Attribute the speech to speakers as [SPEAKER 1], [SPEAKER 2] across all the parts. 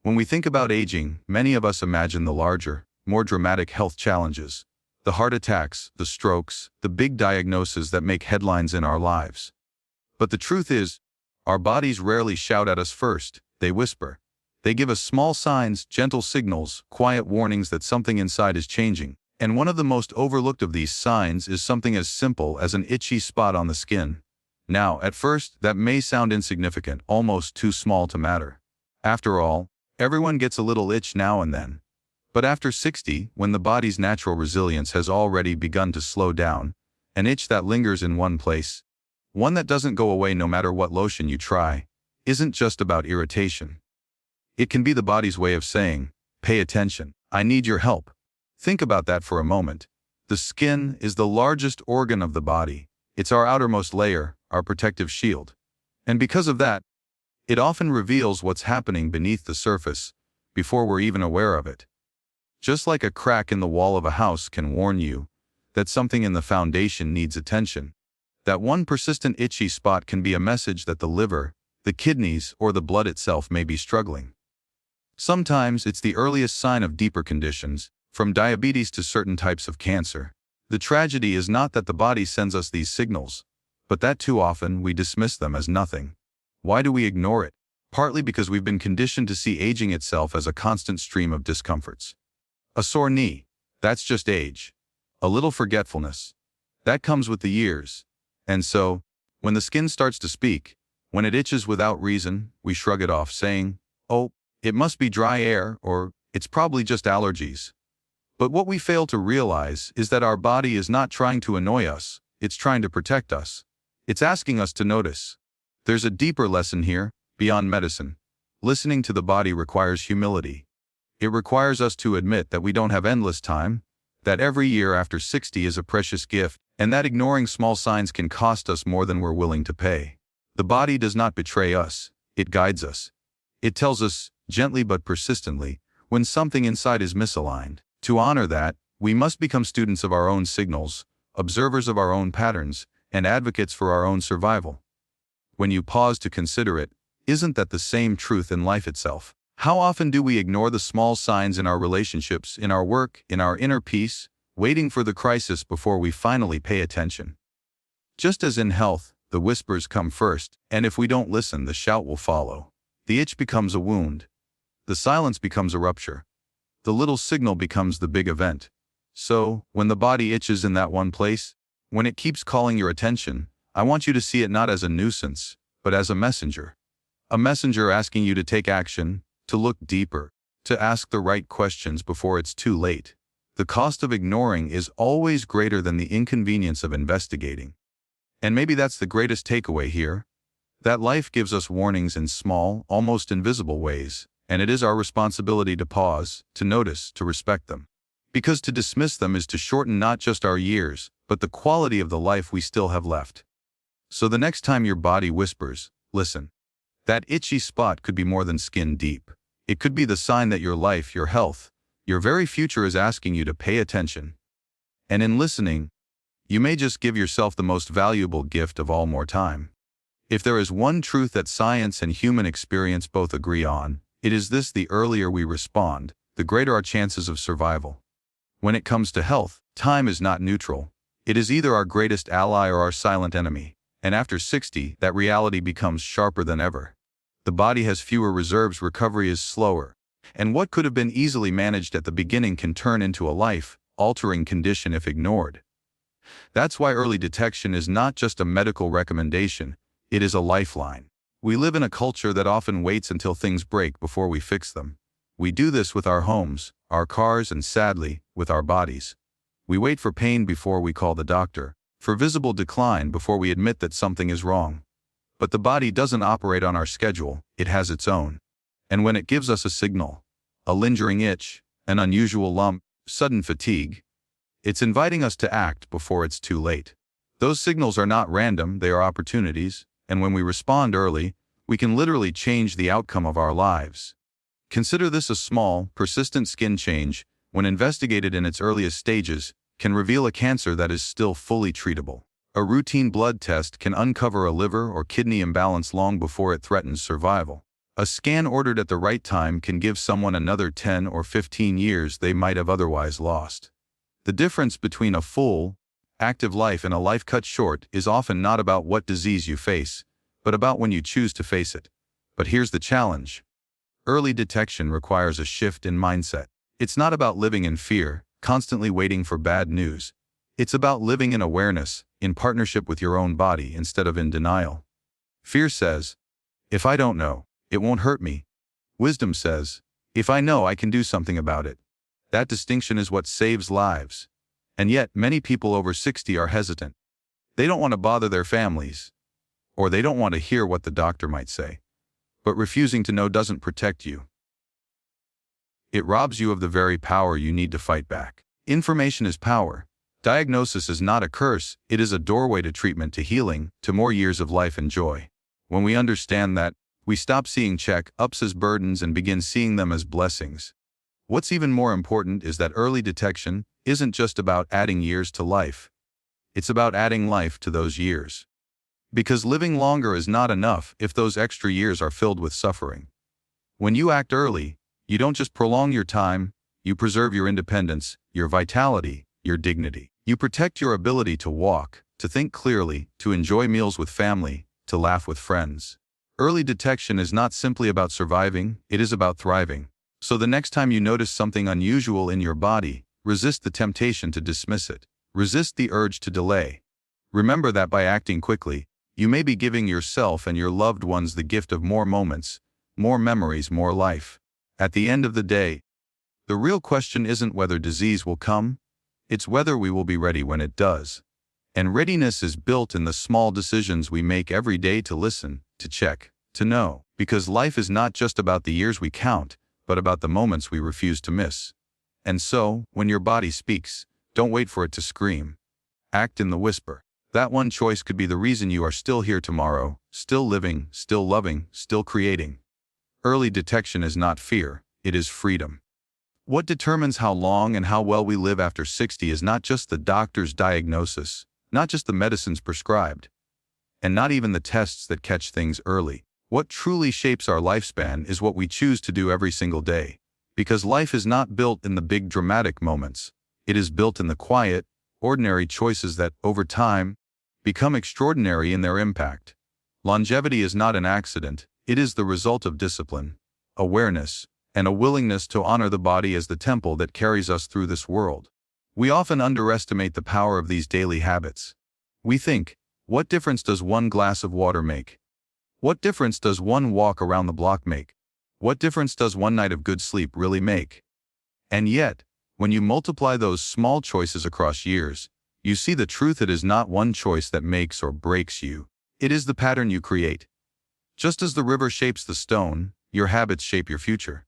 [SPEAKER 1] When we think about aging, many of us imagine the larger, more dramatic health challenges. The heart attacks, the strokes, the big diagnoses that make headlines in our lives. But the truth is, our bodies rarely shout at us first, they whisper. They give us small signs, gentle signals, quiet warnings that something inside is changing. And one of the most overlooked of these signs is something as simple as an itchy spot on the skin. Now, at first, that may sound insignificant, almost too small to matter. After all, everyone gets a little itch now and then. But after 60, when the body's natural resilience has already begun to slow down, an itch that lingers in one place, one that doesn't go away no matter what lotion you try, isn't just about irritation. It can be the body's way of saying, "Pay attention, I need your help." Think about that for a moment. The skin is the largest organ of the body. It's our outermost layer, our protective shield. And because of that, it often reveals what's happening beneath the surface, before we're even aware of it. Just like a crack in the wall of a house can warn you that something in the foundation needs attention, that one persistent itchy spot can be a message that the liver, the kidneys, or the blood itself may be struggling. Sometimes it's the earliest sign of deeper conditions, from diabetes to certain types of cancer. The tragedy is not that the body sends us these signals, but that too often we dismiss them as nothing. Why do we ignore it? Partly because we've been conditioned to see aging itself as a constant stream of discomforts. A sore knee, that's just age. A little forgetfulness, that comes with the years. And so, when the skin starts to speak, when it itches without reason, we shrug it off, saying, "Oh, it must be dry air," or "It's probably just allergies." But what we fail to realize is that our body is not trying to annoy us, it's trying to protect us. It's asking us to notice. There's a deeper lesson here, beyond medicine. Listening to the body requires humility. It requires us to admit that we don't have endless time, that every year after 60 is a precious gift, and that ignoring small signs can cost us more than we're willing to pay. The body does not betray us, it guides us. It tells us, gently but persistently, when something inside is misaligned. To honor that, we must become students of our own signals, observers of our own patterns, and advocates for our own survival. When you pause to consider it, isn't that the same truth in life itself? How often do we ignore the small signs in our relationships, in our work, in our inner peace, waiting for the crisis before we finally pay attention? Just as in health, the whispers come first, and if we don't listen, the shout will follow. The itch becomes a wound. The silence becomes a rupture. The little signal becomes the big event. So, when the body itches in that one place, when it keeps calling your attention, I want you to see it not as a nuisance, but as a messenger. A messenger asking you to take action, to look deeper, to ask the right questions before it's too late. The cost of ignoring is always greater than the inconvenience of investigating. And maybe that's the greatest takeaway here, that life gives us warnings in small, almost invisible ways, and it is our responsibility to pause, to notice, to respect them. Because to dismiss them is to shorten not just our years, but the quality of the life we still have left. So the next time your body whispers, listen. That itchy spot could be more than skin deep. It could be the sign that your life, your health, your very future is asking you to pay attention. And in listening, you may just give yourself the most valuable gift of all, more time. If there is one truth that science and human experience both agree on, it is this: the earlier we respond, the greater our chances of survival. When it comes to health, time is not neutral. It is either our greatest ally or our silent enemy. And after 60, that reality becomes sharper than ever. The body has fewer reserves, recovery is slower, and what could have been easily managed at the beginning can turn into a life-altering condition if ignored. That's why early detection is not just a medical recommendation, it is a lifeline. We live in a culture that often waits until things break before we fix them. We do this with our homes, our cars, and sadly, with our bodies. We wait for pain before we call the doctor, for visible decline before we admit that something is wrong. But the body doesn't operate on our schedule, it has its own. And when it gives us a signal, a lingering itch, an unusual lump, sudden fatigue, it's inviting us to act before it's too late. Those signals are not random, they are opportunities, and when we respond early, we can literally change the outcome of our lives. Consider this: a small, persistent skin change, when investigated in its earliest stages, can reveal a cancer that is still fully treatable. A routine blood test can uncover a liver or kidney imbalance long before it threatens survival. A scan ordered at the right time can give someone another 10 or 15 years they might have otherwise lost. The difference between a full, active life and a life cut short is often not about what disease you face, but about when you choose to face it. But here's the challenge. Early detection requires a shift in mindset. It's not about living in fear, constantly waiting for bad news. It's about living in awareness, in partnership with your own body instead of in denial. Fear says, if I don't know, it won't hurt me. Wisdom says, if I know, I can do something about it. That distinction is what saves lives. And yet, many people over 60 are hesitant. They don't want to bother their families, or they don't want to hear what the doctor might say. But refusing to know doesn't protect you. It robs you of the very power you need to fight back. Information is power. Diagnosis is not a curse, it is a doorway to treatment, to healing, to more years of life and joy. When we understand that, we stop seeing check-ups as burdens and begin seeing them as blessings. What's even more important is that early detection isn't just about adding years to life. It's about adding life to those years. Because living longer is not enough if those extra years are filled with suffering. When you act early, you don't just prolong your time, you preserve your independence, your vitality, your dignity. You protect your ability to walk, to think clearly, to enjoy meals with family, to laugh with friends. Early detection is not simply about surviving, it is about thriving. So the next time you notice something unusual in your body, resist the temptation to dismiss it. Resist the urge to delay. Remember that by acting quickly, you may be giving yourself and your loved ones the gift of more moments, more memories, more life. At the end of the day, the real question isn't whether disease will come, it's whether we will be ready when it does. And readiness is built in the small decisions we make every day, to listen, to check, to know. Because life is not just about the years we count, but about the moments we refuse to miss. And so, when your body speaks, don't wait for it to scream. Act in the whisper. That one choice could be the reason you are still here tomorrow, still living, still loving, still creating. Early detection is not fear, it is freedom. What determines how long and how well we live after 60 is not just the doctor's diagnosis, not just the medicines prescribed, and not even the tests that catch things early. What truly shapes our lifespan is what we choose to do every single day. Because life is not built in the big dramatic moments. It is built in the quiet, ordinary choices that, over time, become extraordinary in their impact. Longevity is not an accident, it is the result of discipline, awareness, and a willingness to honor the body as the temple that carries us through this world. We often underestimate the power of these daily habits. We think, what difference does one glass of water make? What difference does one walk around the block make? What difference does one night of good sleep really make? And yet, when you multiply those small choices across years, you see the truth. It is not one choice that makes or breaks you. It is the pattern you create. Just as the river shapes the stone, your habits shape your future.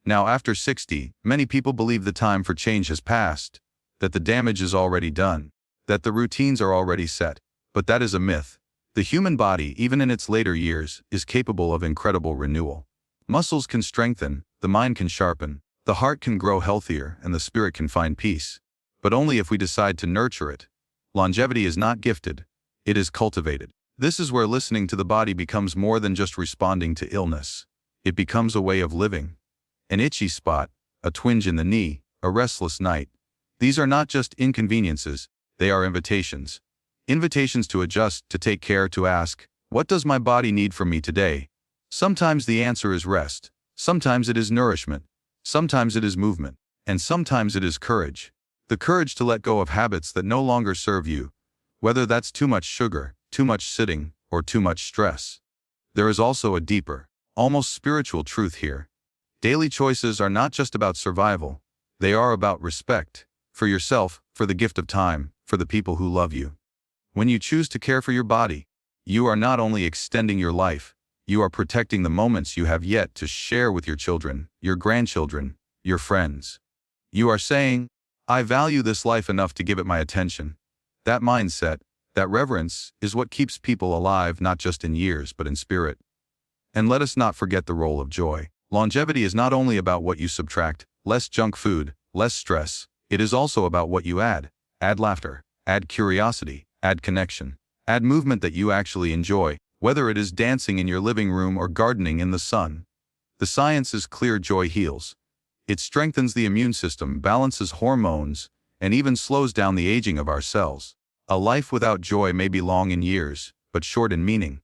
[SPEAKER 1] Now, after 60, many people believe the time for change has passed, that the damage is already done, that the routines are already set. But that is a myth. The human body, even in its later years, is capable of incredible renewal. Muscles can strengthen, the mind can sharpen, the heart can grow healthier, and the spirit can find peace. But only if we decide to nurture it. Longevity is not gifted, it is cultivated. This is where listening to the body becomes more than just responding to illness. It becomes a way of living. An itchy spot, a twinge in the knee, a restless night. These are not just inconveniences, they are invitations. Invitations to adjust, to take care, to ask, what does my body need from me today? Sometimes the answer is rest. Sometimes it is nourishment. Sometimes it is movement. And sometimes it is courage. The courage to let go of habits that no longer serve you, whether that's too much sugar, too much sitting, or too much stress. There is also a deeper, almost spiritual truth here. Daily choices are not just about survival. They are about respect. For yourself, for the gift of time, for the people who love you. When you choose to care for your body, you are not only extending your life, you are protecting the moments you have yet to share with your children, your grandchildren, your friends. You are saying, I value this life enough to give it my attention. That mindset, that reverence, is what keeps people alive not just in years but in spirit. And let us not forget the role of joy. Longevity is not only about what you subtract, less junk food, less stress. It is also about what you add. Add laughter, add curiosity, add connection, add movement that you actually enjoy. Whether it is dancing in your living room or gardening in the sun, the science is clear: joy heals. It strengthens the immune system, balances hormones, and even slows down the aging of our cells. A life without joy may be long in years, but short in meaning.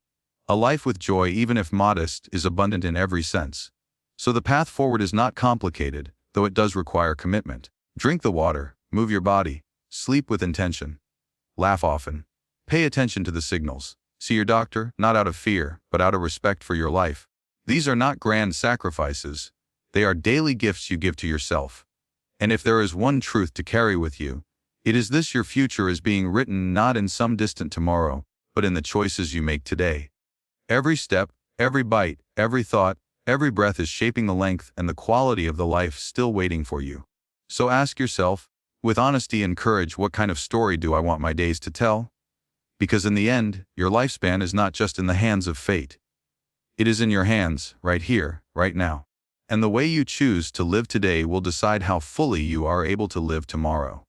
[SPEAKER 1] A life with joy, even if modest, is abundant in every sense. So the path forward is not complicated, though it does require commitment. Drink the water, move your body, sleep with intention, laugh often. Pay attention to the signals. See your doctor, not out of fear, but out of respect for your life. These are not grand sacrifices. They are daily gifts you give to yourself. And if there is one truth to carry with you, it is this: your future is being written not in some distant tomorrow, but in the choices you make today. Every step, every bite, every thought, every breath is shaping the length and the quality of the life still waiting for you. So ask yourself, with honesty and courage, what kind of story do I want my days to tell? Because in the end, your lifespan is not just in the hands of fate. It is in your hands, right here, right now. And the way you choose to live today will decide how fully you are able to live tomorrow.